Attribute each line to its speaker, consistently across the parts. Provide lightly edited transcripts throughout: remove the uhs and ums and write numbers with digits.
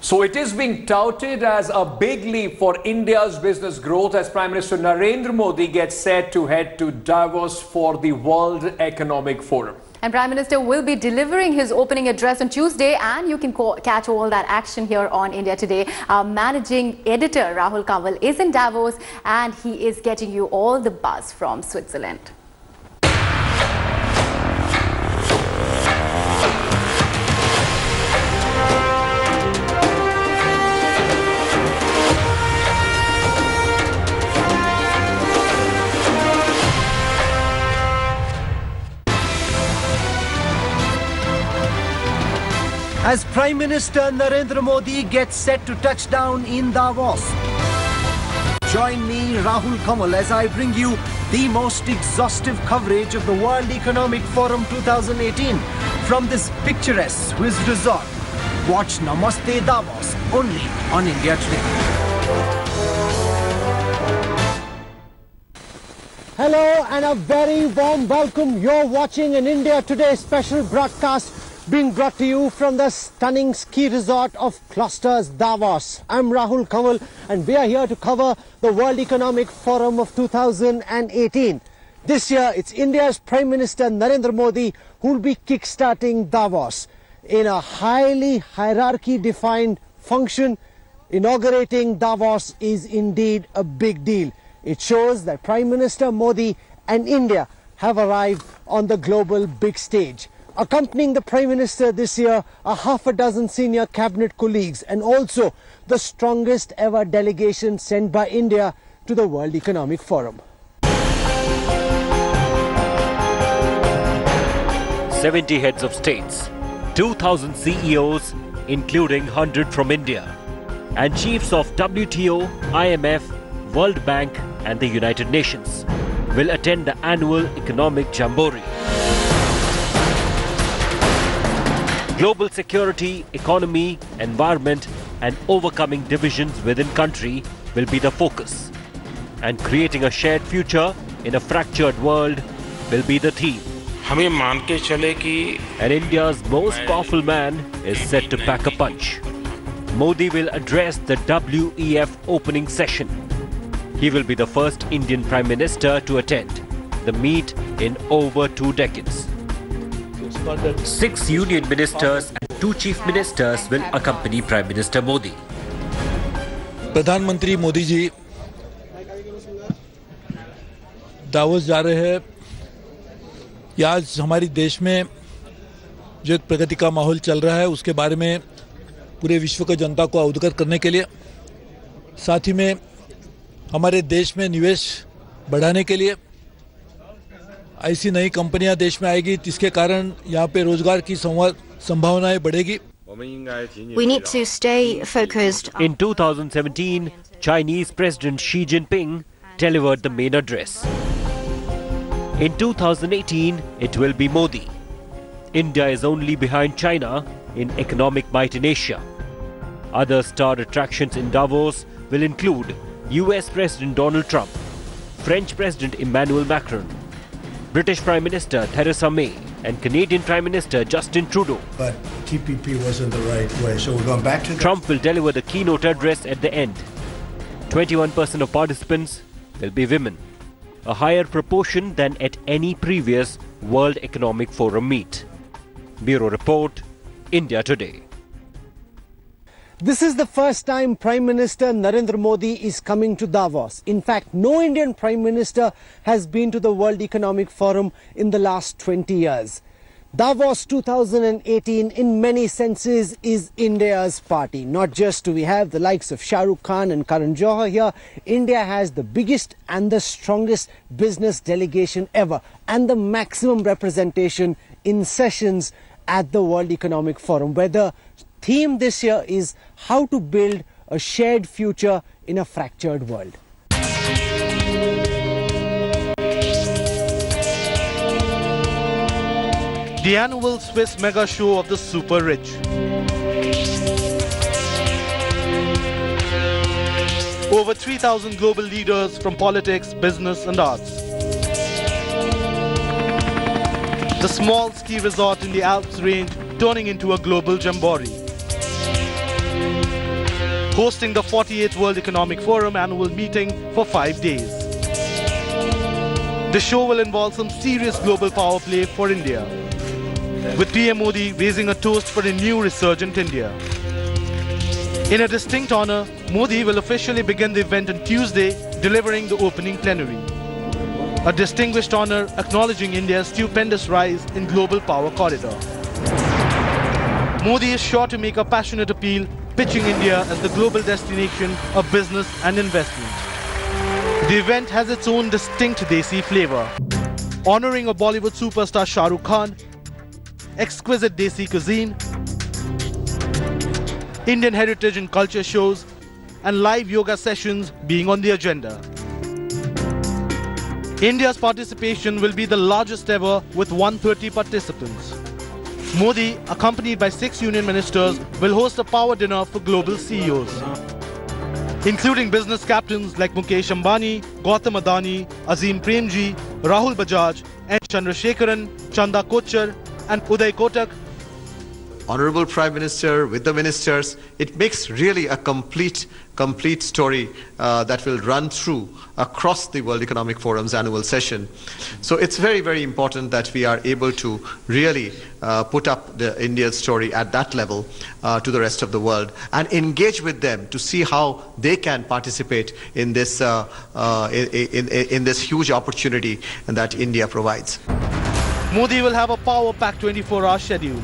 Speaker 1: So it is being touted as a big leap for India's business growth as Prime Minister Narendra Modi gets set to head to Davos for the World Economic Forum.
Speaker 2: And Prime Minister will be delivering his opening address on Tuesday, and you can catch all that action here on India Today. Our managing editor Rahul Khan is in Davos, and he is getting you all the buzz from Switzerland.
Speaker 3: As Prime Minister Narendra Modi gets set to touch down in Davos. Join me, Rahul Khan, as I bring you the most exhaustive coverage of the World Economic Forum 2018 from this picturesque Swiss resort. Watch Namaste Davos only on India Today.
Speaker 4: Hello and a very warm welcome. You're watching an India Today special broadcast being brought to you from the stunning ski resort of Klosters, Davos. I'm Rahul Khan, and we are here to cover the World Economic Forum of 2018. This year, it's India's Prime Minister Narendra Modi who will be kickstarting Davos. In a highly hierarchy-defined function, inaugurating Davos is indeed a big deal. It shows that Prime Minister Modi and India have arrived on the global big stage. Accompanying the Prime Minister this year are half a dozen senior cabinet colleagues and also the strongest ever delegation sent by India to the World Economic Forum.
Speaker 5: 70 heads of states, 2,000 CEOs, including 100 from India, and chiefs of WTO, IMF, World Bank and the United Nations will attend the annual economic jamboree. Global security, economy, environment and overcoming divisions within country will be the focus. And creating a shared future in a fractured world will be the theme. And India's most powerful man is set to pack a punch. Modi will address the WEF opening session. He will be the first Indian Prime Minister to attend the meet in over 2 decades. 6 union ministers and 2 chief ministers will accompany Prime Minister Modi.
Speaker 6: प्रधानमंत्री Modi ji Davos जा रहे हैं। ये आज हमारी देश में जो एक प्रगति का माहौल चल रहा है उसके बारे में पूरे विश्व की जनता को अवगत करने के लिए, साथ ही में हमारे देश में निवेश बढ़ाने के लिए, ऐसी नई कंपनियां देश में आएगी जिसके कारण यहाँ पे रोजगार की संभावनाएं बढ़ेगी.
Speaker 7: We need to stay focused.
Speaker 5: In 2017, Chinese President Xi Jinping delivered the main address. In 2018, it will be Modi. India is only behind China in economic might in Asia. Other star attractions in Davos will include US President Donald Trump, French President Emmanuel Macron, British Prime Minister Theresa May and Canadian Prime Minister Justin Trudeau.
Speaker 8: But TPP wasn't the right way, so we're going back to that.
Speaker 5: Trump will deliver the keynote address at the end. 21% of participants will be women, a higher proportion than at any previous World Economic Forum meet. Bureau Report, India Today.
Speaker 4: This is the first time Prime Minister Narendra Modi is coming to Davos. In fact, no Indian Prime Minister has been to the World Economic Forum in the last 20 years. Davos 2018 in many senses is India's party. Not just do we have the likes of Shah Rukh Khan and Karan Johar here, India has the biggest and the strongest business delegation ever and the maximum representation in sessions at the World Economic Forum, where the theme this year is how to build a shared future in a fractured world.
Speaker 9: The annual Swiss mega show of the super rich. Over 3,000 global leaders from politics, business and arts. The small ski resort in the Alps range turning into a global jamboree. hosting the 48th World Economic Forum annual meeting for 5 days. The show will involve some serious global power play for India, with PM Modi raising a toast for a new resurgent India. In a distinct honor, Modi will officially begin the event on Tuesday, delivering the opening plenary. A distinguished honor acknowledging India's stupendous rise in global power corridor. Modi is sure to make a passionate appeal, pitching India as the global destination of business and investment. The event has its own distinct Desi flavor, honoring a Bollywood superstar Shah Rukh Khan, exquisite Desi cuisine, Indian heritage and culture shows, and live yoga sessions being on the agenda. India's participation will be the largest ever with 130 participants. Modi, accompanied by 6 union ministers, will host a power dinner for global CEOs, including business captains like Mukesh Ambani, Gautam Adani, Azim Premji, Rahul Bajaj, N. Chandrasekharan, Chanda Kochar, and Uday Kotak.
Speaker 10: Honorable Prime Minister with the ministers, it makes really a complete story that will run through across the World Economic Forum's annual session. So it's very, very important that we are able to really put up the India's story at that level to the rest of the world and engage with them to see how they can participate in this in this huge opportunity that India provides.
Speaker 9: Modi will have a power-packed 24-hour schedule,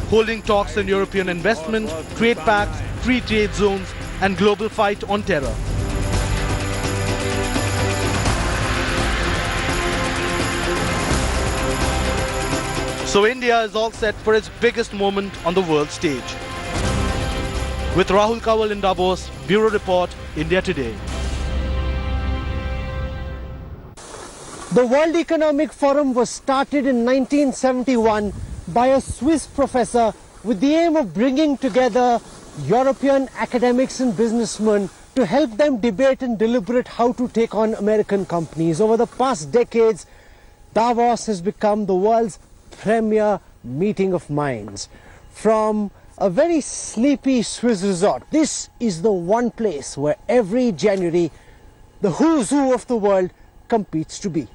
Speaker 9: holding talks on European investment, trade pacts, free trade zones, and global fight on terror. So India is all set for its biggest moment on the world stage. With Rahul Kawal in Davos, Bureau Report, India Today.
Speaker 4: The World Economic Forum was started in 1971 by a Swiss professor with the aim of bringing together European academics and businessmen to help them debate and deliberate how to take on American companies. Over the past decades, Davos has become the world's premier meeting of minds. From a very sleepy Swiss resort, this is the one place where every January the who's who of the world competes to be.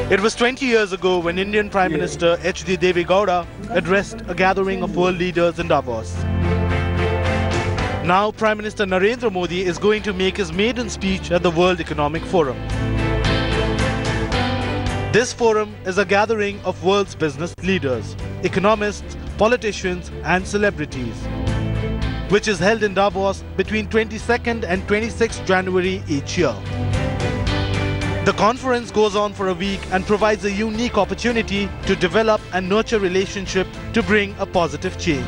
Speaker 9: It was 20 years ago when Indian Prime Minister H.D. Deve Gowda addressed a gathering of world leaders in Davos. Now Prime Minister Narendra Modi is going to make his maiden speech at the World Economic Forum. This forum is a gathering of world's business leaders, economists, politicians and celebrities, which is held in Davos between 22nd and 26th January each year. The conference goes on for a week and provides a unique opportunity to develop and nurture relationships to bring a positive change.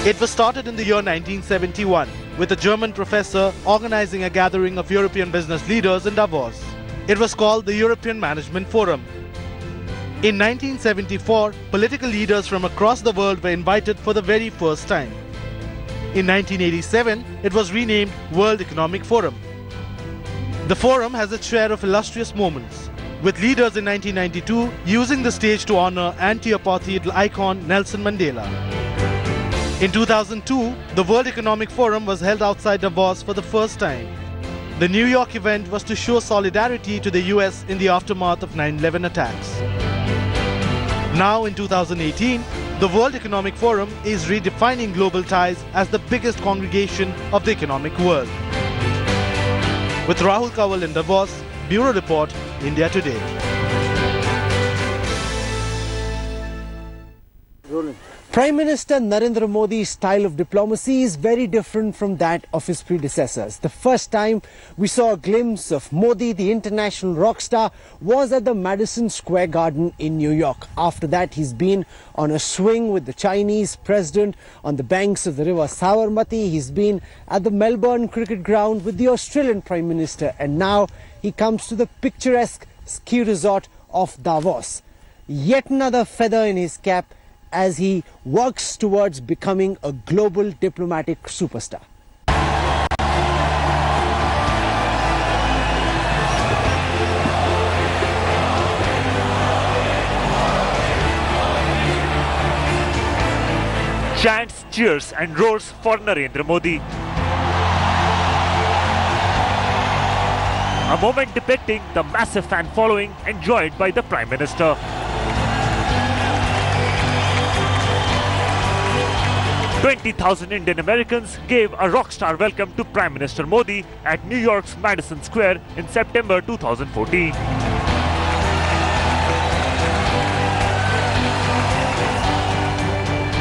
Speaker 9: It was started in the year 1971 with a German professor organizing a gathering of European business leaders in Davos. It was called the European Management Forum. In 1974, political leaders from across the world were invited for the very first time. In 1987, it was renamed World Economic Forum. The forum has its share of illustrious moments, with leaders in 1992 using the stage to honor anti-apartheid icon Nelson Mandela. In 2002, the World Economic Forum was held outside Davos for the first time. The New York event was to show solidarity to the US in the aftermath of 9/11 attacks. Now in 2018, the World Economic Forum is redefining global ties as the biggest congregation of the economic world. With Rahul Kawal in Davos, Bureau Report, India Today.
Speaker 4: Prime Minister Narendra Modi's style of diplomacy is very different from that of his predecessors. The first time we saw a glimpse of Modi, the international rock star, was at the Madison Square Garden in New York. After that, he's been on a swing with the Chinese president on the banks of the river Sabarmati. He's been at the Melbourne cricket ground with the Australian Prime Minister. And now he comes to the picturesque ski resort of Davos. Yet another feather in his cap as he works towards becoming a global diplomatic superstar.
Speaker 5: cheers and roars for Narendra Modi. A moment depicting the massive fan following enjoyed by the Prime Minister. "20,000 Indian Americans gave a rockstar welcome to Prime Minister Modi at New York's Madison Square in September 2014.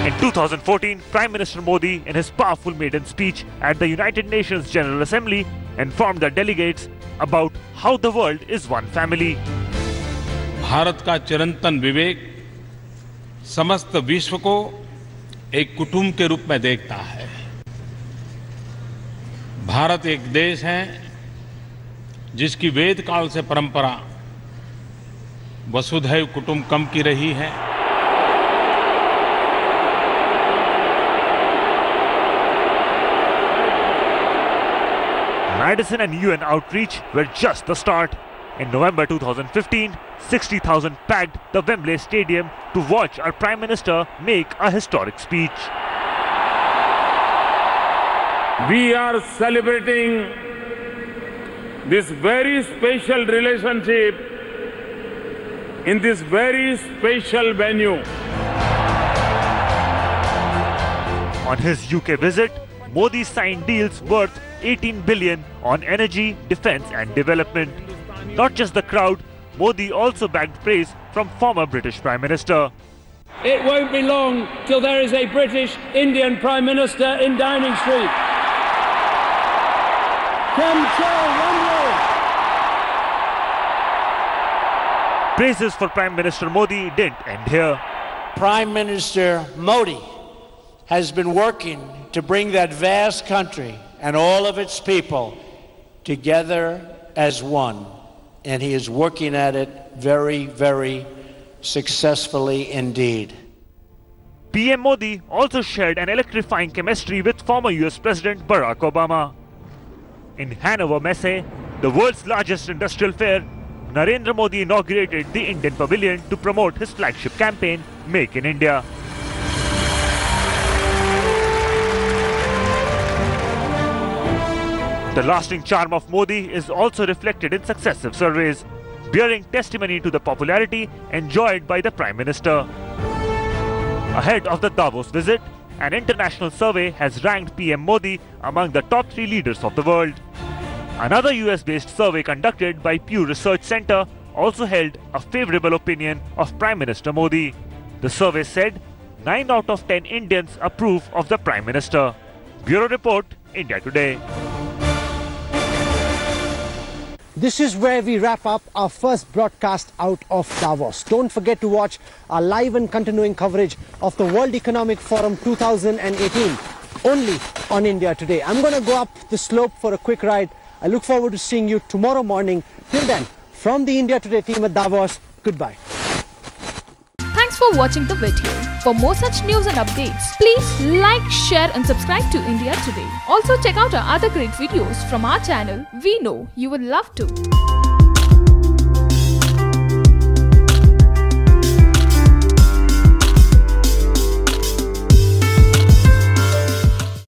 Speaker 5: In 2014, Prime Minister Modi, in his powerful maiden speech at the United Nations General Assembly, informed the delegates about how the world is one family.
Speaker 11: Bharat का चिरंतन विवेक समस्त विश्व को एक कुटुंब के रूप में देखता है। भारत एक देश है जिसकी वेद काल से परंपरा वसुधैव कुटुंबकम की रही है।
Speaker 5: Madison and UN outreach were just the start. In November 2015, 60,000 packed the Wembley Stadium to watch our Prime Minister make a historic speech.
Speaker 11: We are celebrating this very special relationship in this very special venue.
Speaker 5: On his UK visit, Modi signed deals worth 18 billion on energy, defence and development. Not just the crowd, Modi also bagged praise from former British Prime Minister.
Speaker 12: It won't be long till there is a British-Indian Prime Minister in Downing Street.
Speaker 5: Praises for Prime Minister Modi didn't end here.
Speaker 13: Prime Minister Modi has been working to bring that vast country and all of its people together as one. And he is working at it very, very successfully indeed.
Speaker 5: PM Modi also shared an electrifying chemistry with former US President Barack Obama. In Hanover Messe, the world's largest industrial fair, Narendra Modi inaugurated the Indian Pavilion to promote his flagship campaign, Make in India. The lasting charm of Modi is also reflected in successive surveys, bearing testimony to the popularity enjoyed by the Prime Minister. Ahead of the Davos visit, an international survey has ranked PM Modi among the top 3 leaders of the world. Another US-based survey conducted by Pew Research Center also held a favourable opinion of Prime Minister Modi. The survey said 9 out of 10 Indians approve of the Prime Minister. Bureau Report, India Today.
Speaker 4: This is where we wrap up our first broadcast out of Davos. Don't forget to watch our live and continuing coverage of the World Economic Forum 2018 only on India Today. I'm going to go up the slope for a quick ride. I look forward to seeing you tomorrow morning. Till then, from the India Today team at Davos, goodbye.
Speaker 14: Thanks for watching the video. For more such news and updates, please like, share and subscribe to India Today. Also check out our other great videos from our channel. We know you would love to.